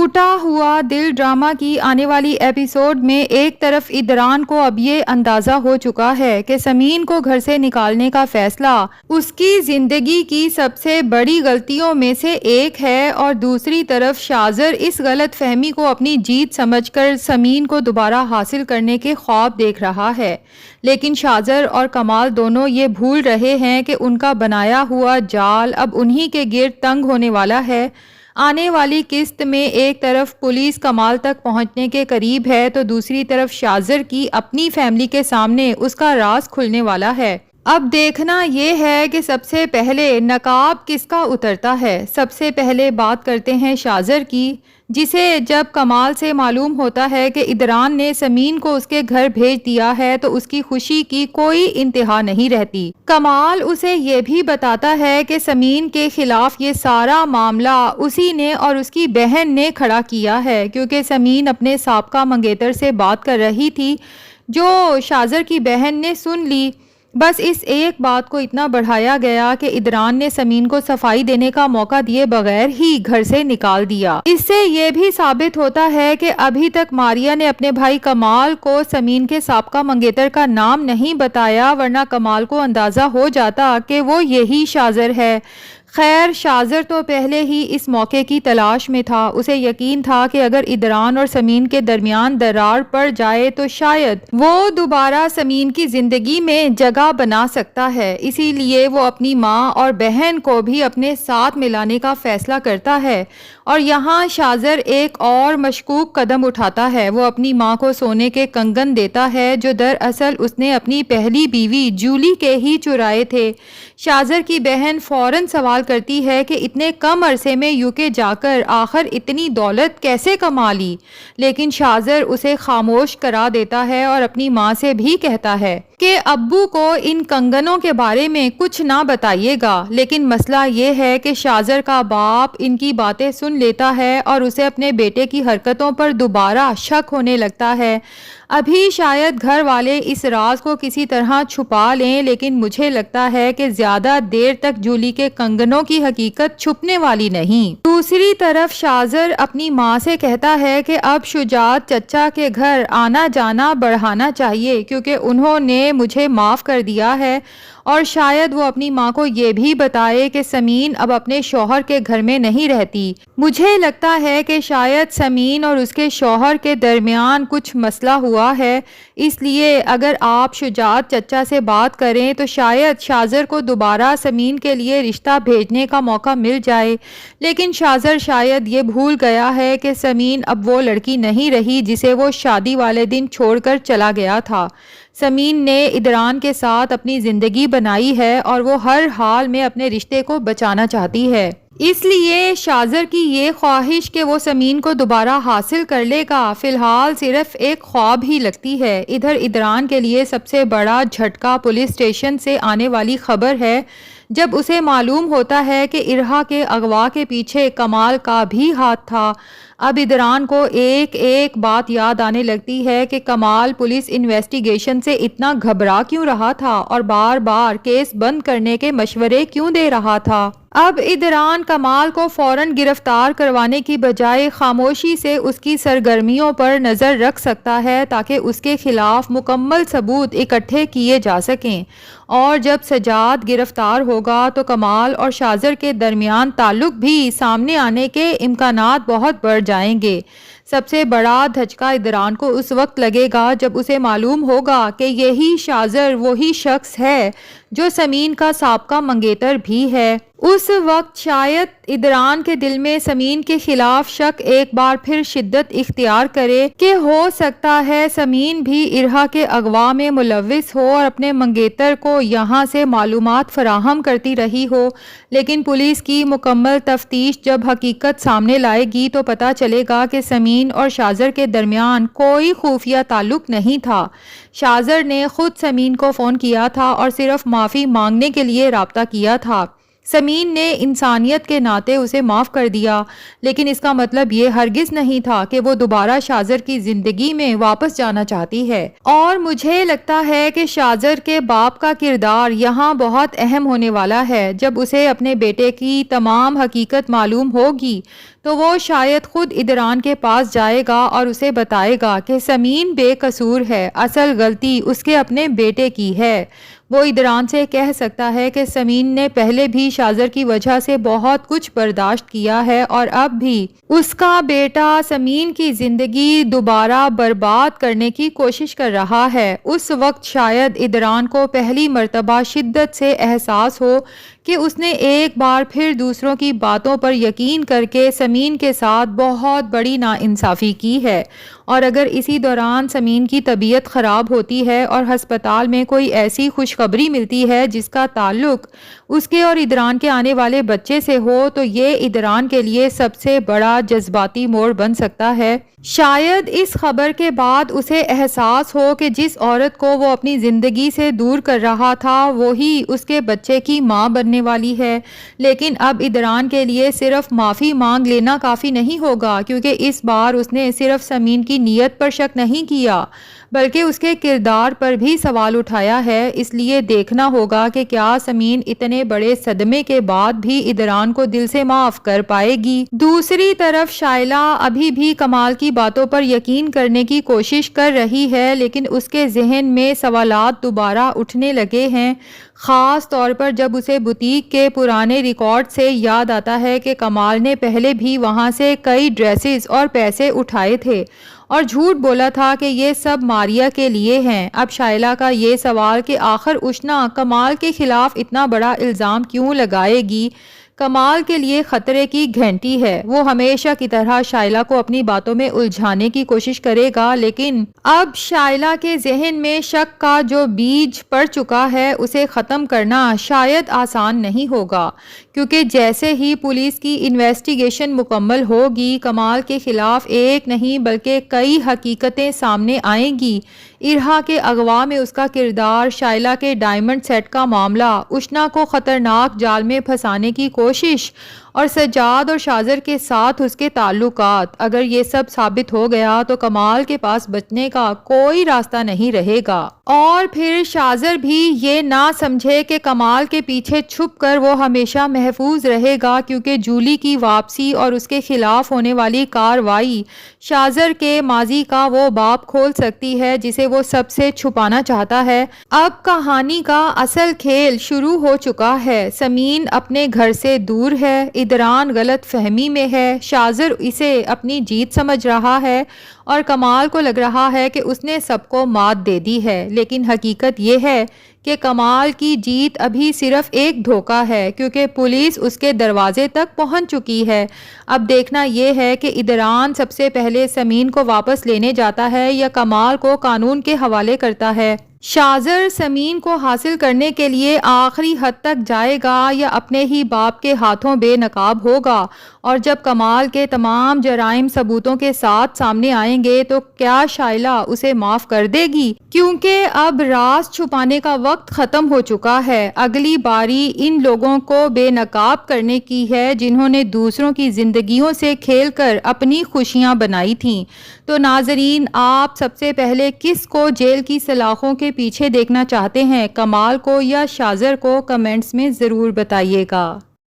ٹوٹا ہوا دل ڈرامہ کی آنے والی ایپیسوڈ میں ایک طرف ادران کو اب یہ اندازہ ہو چکا ہے کہ سمین کو گھر سے نکالنے کا فیصلہ اس کی زندگی کی سب سے بڑی غلطیوں میں سے ایک ہے، اور دوسری طرف شاذر اس غلط فہمی کو اپنی جیت سمجھ کر سمین کو دوبارہ حاصل کرنے کے خواب دیکھ رہا ہے۔ لیکن شاذر اور کمال دونوں یہ بھول رہے ہیں کہ ان کا بنایا ہوا جال اب انہی کے گرد تنگ ہونے والا ہے۔ آنے والی قسط میں ایک طرف پولیس کمال تک پہنچنے کے قریب ہے تو دوسری طرف شاذر کی اپنی فیملی کے سامنے اس کا راز کھلنے والا ہے۔ اب دیکھنا یہ ہے کہ سب سے پہلے نقاب کس کا اترتا ہے۔ سب سے پہلے بات کرتے ہیں شاذر کی، جسے جب کمال سے معلوم ہوتا ہے کہ ادران نے سمین کو اس کے گھر بھیج دیا ہے تو اس کی خوشی کی کوئی انتہا نہیں رہتی۔ کمال اسے یہ بھی بتاتا ہے کہ سمین کے خلاف یہ سارا معاملہ اسی نے اور اس کی بہن نے کھڑا کیا ہے، کیونکہ سمین اپنے سابقہ منگیتر سے بات کر رہی تھی جو شاذر کی بہن نے سن لی۔ بس اس ایک بات کو اتنا بڑھایا گیا کہ ادران نے سمین کو صفائی دینے کا موقع دیے بغیر ہی گھر سے نکال دیا۔ اس سے یہ بھی ثابت ہوتا ہے کہ ابھی تک ماریا نے اپنے بھائی کمال کو سمین کے سابقہ منگیتر کا نام نہیں بتایا، ورنہ کمال کو اندازہ ہو جاتا کہ وہ یہی شاذر ہے۔ خیر، شاذر تو پہلے ہی اس موقع کی تلاش میں تھا۔ اسے یقین تھا کہ اگر ادران اور سمین کے درمیان درار پڑ جائے تو شاید وہ دوبارہ سمین کی زندگی میں جگہ بنا سکتا ہے، اسی لیے وہ اپنی ماں اور بہن کو بھی اپنے ساتھ ملانے کا فیصلہ کرتا ہے۔ اور یہاں شاذر ایک اور مشکوک قدم اٹھاتا ہے۔ وہ اپنی ماں کو سونے کے کنگن دیتا ہے جو دراصل اس نے اپنی پہلی بیوی جولی کے ہی چرائے تھے۔ شاذر کی بہن فوراً سوال کرتی ہے کہ اتنے کم عرصے میں یوکے جا کر آخر اتنی دولت کیسے کما لی، لیکن شاذر اسے خاموش کرا دیتا ہے اور اپنی ماں سے بھی کہتا ہے کہ ابو کو ان کنگنوں کے بارے میں کچھ نہ بتائیے گا۔ لیکن مسئلہ یہ ہے کہ شاذر کا باپ ان کی باتیں سن لیتا ہے اور اسے اپنے بیٹے کی حرکتوں پر دوبارہ شک ہونے لگتا ہے۔ ابھی شاید گھر والے اس راز کو کسی طرح چھپا لیں، لیکن مجھے لگتا ہے کہ زیادہ دیر تک جولی کے کنگنوں کی حقیقت چھپنے والی نہیں۔ دوسری طرف شاذر اپنی ماں سے کہتا ہے کہ اب شجاعت چچا کے گھر آنا جانا بڑھانا چاہیے، کیونکہ انہوں نے مجھے معاف کر دیا ہے، اور شاید وہ اپنی ماں کو یہ بھی بتائے کہ سمین اب اپنے شوہر کے گھر میں نہیں رہتی۔ مجھے لگتا ہے کہ شاید سمین اور اس کے شوہر کے درمیان کچھ مسئلہ ہوا ہے، اس لیے اگر آپ شجاعت چچا سے بات کریں تو شاید شاذر کو دوبارہ سمین کے لیے رشتہ بھیجنے کا موقع مل جائے۔ لیکن شاذر شاید یہ بھول گیا ہے کہ سمین اب وہ لڑکی نہیں رہی جسے وہ شادی والے دن چھوڑ کر چلا گیا تھا۔ سمین نے ادران کے ساتھ اپنی زندگی بنائی ہے اور وہ ہر حال میں اپنے رشتے کو بچانا چاہتی ہے۔ اس لیے شاذر کی یہ خواہش کہ وہ سمین کو دوبارہ حاصل کر لے گا فی الحال صرف ایک خواب ہی لگتی ہے۔ ادھر ادران کے لیے سب سے بڑا جھٹکا پولیس اسٹیشن سے آنے والی خبر ہے، جب اسے معلوم ہوتا ہے کہ ارہا کے اغوا کے پیچھے کمال کا بھی ہاتھ تھا۔ اب ادران کو ایک ایک بات یاد آنے لگتی ہے کہ کمال پولیس انویسٹیگیشن سے اتنا گھبرا کیوں رہا تھا اور بار بار کیس بند کرنے کے مشورے کیوں دے رہا تھا۔ اب ادران کمال کو فوراً گرفتار کروانے کی بجائے خاموشی سے اس کی سرگرمیوں پر نظر رکھ سکتا ہے تاکہ اس کے خلاف مکمل ثبوت اکٹھے کیے جا سکیں، اور جب سجاد گرفتار ہوگا تو کمال اور شاذر کے درمیان تعلق بھی سامنے آنے کے امکانات بہت بڑھ جائیں گے۔ سب سے بڑا دھچکا ادران کو اس وقت لگے گا جب اسے معلوم ہوگا کہ یہی شاذر وہی شخص ہے جو سمین کا سابقہ منگیتر بھی ہے۔ اس وقت شاید ادران کے دل میں سمین کے خلاف شک ایک بار پھر شدت اختیار کرے کہ ہو سکتا ہے سمین بھی ارہا کے اغوا میں ملوث ہو اور اپنے منگیتر کو یہاں سے معلومات فراہم کرتی رہی ہو۔ لیکن پولیس کی مکمل تفتیش جب حقیقت سامنے لائے گی تو پتہ چلے گا کہ سمین اور شاذر کے درمیان کوئی خفیہ تعلق نہیں تھا۔ شاذر نے خود سمین کو فون کیا تھا اور صرف معافی مانگنے کے لیے رابطہ کیا تھا۔ سمین نے انسانیت کے ناطے اسے معاف کر دیا، لیکن اس کا مطلب یہ ہرگز نہیں تھا کہ وہ دوبارہ شاذر کی زندگی میں واپس جانا چاہتی ہے۔ اور مجھے لگتا ہے کہ شاذر کے باپ کا کردار یہاں بہت اہم ہونے والا ہے۔ جب اسے اپنے بیٹے کی تمام حقیقت معلوم ہوگی تو وہ شاید خود ادران کے پاس جائے گا اور اسے بتائے گا کہ سمین بے قصور ہے، اصل غلطی اس کے اپنے بیٹے کی ہے۔ وہ ادران سے کہہ سکتا ہے کہ سمین نے پہلے بھی شاذر کی وجہ سے بہت کچھ برداشت کیا ہے اور اب بھی اس کا بیٹا سمین کی زندگی دوبارہ برباد کرنے کی کوشش کر رہا ہے۔ اس وقت شاید ادران کو پہلی مرتبہ شدت سے احساس ہو کہ اس نے ایک بار پھر دوسروں کی باتوں پر یقین کر کے سمین کے ساتھ بہت بڑی ناانصافی کی ہے، اور اگر اسی دوران سمین کی طبیعت خراب ہوتی ہے اور ہسپتال میں کوئی ایسی خوشخبری ملتی ہے جس کا تعلق اس کے اور ادران کے آنے والے بچے سے ہو تو یہ ادران کے لیے سب سے بڑا جذباتی موڑ بن سکتا ہے۔ شاید اس خبر کے بعد اسے احساس ہو کہ جس عورت کو وہ اپنی زندگی سے دور کر رہا تھا وہی اس کے بچے کی ماں بننے والی ہے، لیکن اب ادران کے لیے صرف معافی مانگ لینا کافی نہیں ہوگا، کیونکہ اس بار اس نے صرف سمین کی نیت پر شک نہیں کیا بلکہ اس کے کردار پر بھی سوال اٹھایا ہے۔ اس لیے دیکھنا ہوگا کہ کیا سمین اتنے بڑے صدمے کے بعد بھی ادران کو دل سے معاف کر پائے گی۔ دوسری طرف شائلہ ابھی بھی کمال کی باتوں پر یقین کرنے کی کوشش کر رہی ہے، لیکن اس کے ذہن میں سوالات دوبارہ اٹھنے لگے ہیں، خاص طور پر جب اسے بوتیک کے پرانے ریکارڈ سے یاد آتا ہے کہ کمال نے پہلے بھی وہاں سے کئی ڈریسز اور پیسے اٹھائے تھے اور جھوٹ بولا تھا کہ یہ سب ماریا کے لیے ہیں۔ اب شائلہ کا یہ سوال کہ آخر اشنا کمال کے خلاف اتنا بڑا الزام کیوں لگائے گی، کمال کے لیے خطرے کی گھنٹی ہے۔ وہ ہمیشہ کی طرح شائلہ کو اپنی باتوں میں الجھانے کی کوشش کرے گا، لیکن اب شائلہ کے ذہن میں شک کا جو بیج پڑ چکا ہے اسے ختم کرنا شاید آسان نہیں ہوگا، کیونکہ جیسے ہی پولیس کی انویسٹیگیشن مکمل ہوگی کمال کے خلاف ایک نہیں بلکہ کئی حقیقتیں سامنے آئیں گی۔ ارہا کے اغوا میں اس کا کردار، شائلہ کے ڈائمنڈ سیٹ کا معاملہ، اشنا کو خطرناک جال میں پھنسانے کی کوشش اور سجاد اور شاذر کے ساتھ اس کے تعلقات، اگر یہ سب ثابت ہو گیا تو کمال کے پاس بچنے کا کوئی راستہ نہیں رہے گا، اور پھر شاذر بھی یہ نہ سمجھے کہ کمال کے پیچھے چھپ کر وہ ہمیشہ محفوظ رہے گا، کیونکہ جولی کی واپسی اور اس کے خلاف ہونے والی کارروائی شاذر کے ماضی کا وہ باب کھول سکتی ہے جسے وہ سب سے چھپانا چاہتا ہے۔ اب کہانی کا اصل کھیل شروع ہو چکا ہے۔ سمین اپنے گھر سے دور ہے، ادران غلط فہمی میں ہے، شاذر اسے اپنی جیت سمجھ رہا ہے اور کمال کو لگ رہا ہے کہ اس نے سب کو مات دے دی ہے، لیکن حقیقت یہ ہے کہ کمال کی جیت ابھی صرف ایک دھوکہ ہے، کیونکہ پولیس اس کے دروازے تک پہنچ چکی ہے۔ اب دیکھنا یہ ہے کہ ادران سب سے پہلے سمین کو واپس لینے جاتا ہے یا کمال کو قانون کے حوالے کرتا ہے۔ شاذر سمین کو حاصل کرنے کے لیے آخری حد تک جائے گا یا اپنے ہی باپ کے ہاتھوں بے نقاب ہوگا، اور جب کمال کے تمام جرائم ثبوتوں کے ساتھ سامنے آئیں گے تو کیا شائلہ اسے معاف کر دے گی؟ کیونکہ اب راز چھپانے کا وقت ختم ہو چکا ہے۔ اگلی باری ان لوگوں کو بے نقاب کرنے کی ہے جنہوں نے دوسروں کی زندگیوں سے کھیل کر اپنی خوشیاں بنائی تھیں۔ تو ناظرین، آپ سب سے پہلے کس کو جیل کی سلاخوں کے پیچھے دیکھنا چاہتے ہیں، کمال کو یا شاذر کو؟ کمنٹس میں ضرور بتائیے گا۔